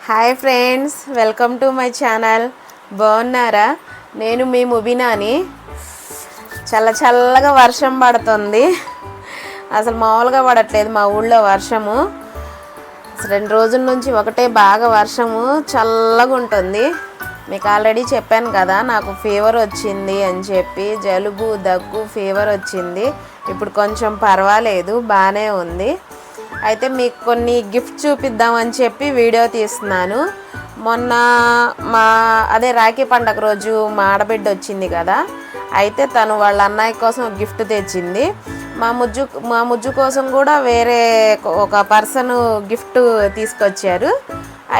Hi friends, welcome to my channel. బాగున్నారా? నేను మీ ముబినాని. చల్లగా వర్షం పడుతుంది. అసలు మామూలుగా పడట్లేదు మా ఊళ్ళో వర్షము. 2 రోజుల నుంచి ఒకటే బాగా వర్షము, చల్లగా ఉంటుంది. మీకు ఆల్రెడీ చెప్పాను కదా, నాకు ఫీవర్ వచ్చింది అని చెప్పి. జలుబు, దగ్గు, ఫీవర్ వచ్చింది. ఇప్పుడు కొంచెం పర్వాలేదు, బాగానే ఉంది. అయితే మీకు కొన్ని గిఫ్ట్ చూపిద్దామని చెప్పి వీడియో తీస్తున్నాను. మొన్న అదే రాఖీ పండగ రోజు మా ఆడబిడ్డ వచ్చింది కదా, అయితే తను వాళ్ళ అన్నయ్య కోసం గిఫ్ట్ తెచ్చింది. మా ముజ్జు కోసం కూడా వేరే ఒక పర్సన్ గిఫ్ట్ తీసుకొచ్చారు.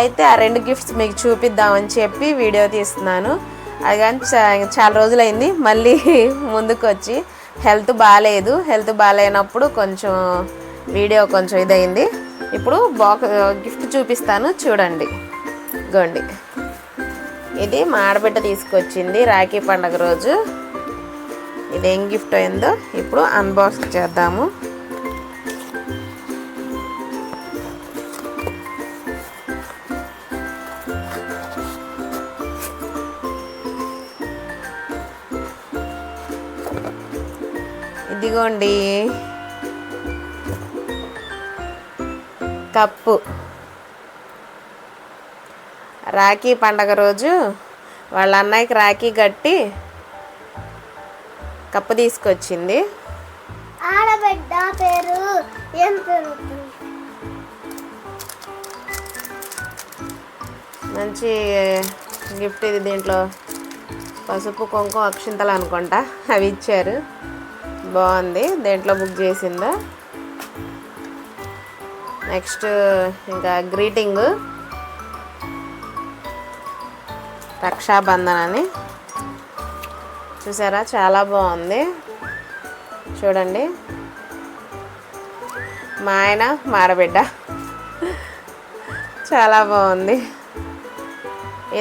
అయితే ఆ 2 గిఫ్ట్స్ మీకు చూపిద్దామని చెప్పి వీడియో తీస్తున్నాను. అది కానీ చాలా రోజులైంది మళ్ళీ ముందుకు వచ్చి. హెల్త్ బాగాలేనప్పుడు కొంచెం వీడియో కొంచెం ఇదైంది. ఇప్పుడు గిఫ్ట్ చూపిస్తాను, చూడండి. గోండి, ఇది మా ఆడబిడ్డ తీసుకొచ్చింది రాఖీ పండగ రోజు. ఇదేం గిఫ్ట్ అయిందో ఇప్పుడు అన్బాక్స్ చేద్దాము. ఇదిగోండి కప్పు. రాఖీ పండగ రోజు వాళ్ళ అన్నయ్యకి రాఖీ కట్టి కప్పు తీసుకొచ్చింది. ఆడబిడ్డ పేరు ఏం పేరు? మంచి గిఫ్ట్ ఇది. దీంట్లో పసుపు, కుంకుమ, అక్షింతలు అనుకుంటా అవి ఇచ్చారు. బాగుంది. దేంట్లో బుక్ చేసిందో. నెక్స్ట్ ఇంకా గ్రీటింగ్, రక్షాబంధన్ అని. చూసారా, చాలా బాగుంది. చూడండి, మా ఆయన మాడబిడ్డ, చాలా బాగుంది.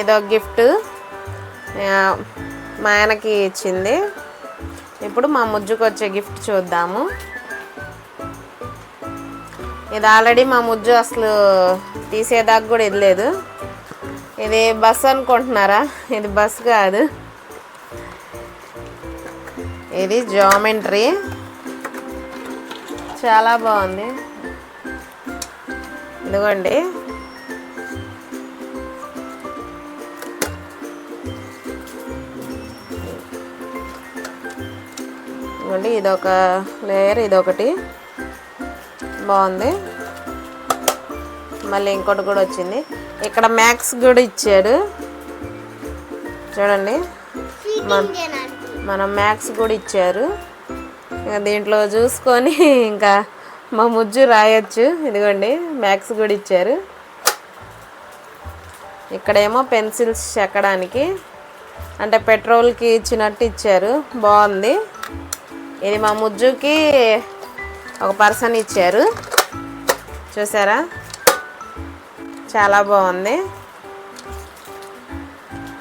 ఇదో గిఫ్ట్ మా ఆయనకి ఇచ్చింది. ఇప్పుడు మా ముజ్జుకు వచ్చే గిఫ్ట్ చూద్దాము. ఇది ఆల్రెడీ మా ముజ్జు అసలు తీసేదాకా కూడా ఇది లేదు. ఇది బస్ అనుకుంటున్నారా? ఇది బస్ కాదు, ఇది జామెంట్రీ. చాలా బాగుంది. ఇదిగోండి, ఇదొక లేయర్, ఇదొకటి బాగుంది. మళ్ళీ ఇంకోటి కూడా వచ్చింది. ఇక్కడ మ్యాక్స్ కూడా ఇచ్చాడు. చూడండి, మనం మ్యాక్స్ కూడా ఇచ్చారు. ఇంకా దీంట్లో చూసుకొని ఇంకా మా ముజ్జు రాయొచ్చు. ఇదిగోండి, మ్యాక్స్ కూడా ఇచ్చారు. ఇక్కడేమో పెన్సిల్స్ చెక్కడానికి, అంటే పెట్రోల్కి ఇచ్చినట్టు ఇచ్చారు. బాగుంది. ఇది మా ముజ్జుకి ఒక పర్సన్ ఇచ్చారు. చూసారా, చాలా బాగుంది.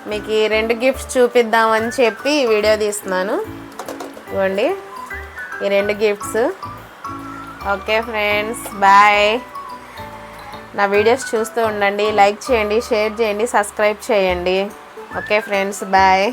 మీకు ఈ 2 గిఫ్ట్స్ చూపిద్దామని చెప్పి వీడియో తీస్తున్నాను. ఇవ్వండి ఈ 2 గిఫ్ట్స్. Okay friends, bye. నా వీడియోస్ చూస్తూ ఉండండి. లైక్ చేయండి, షేర్ చేయండి, సబ్స్క్రైబ్ చేయండి. Okay friends, bye.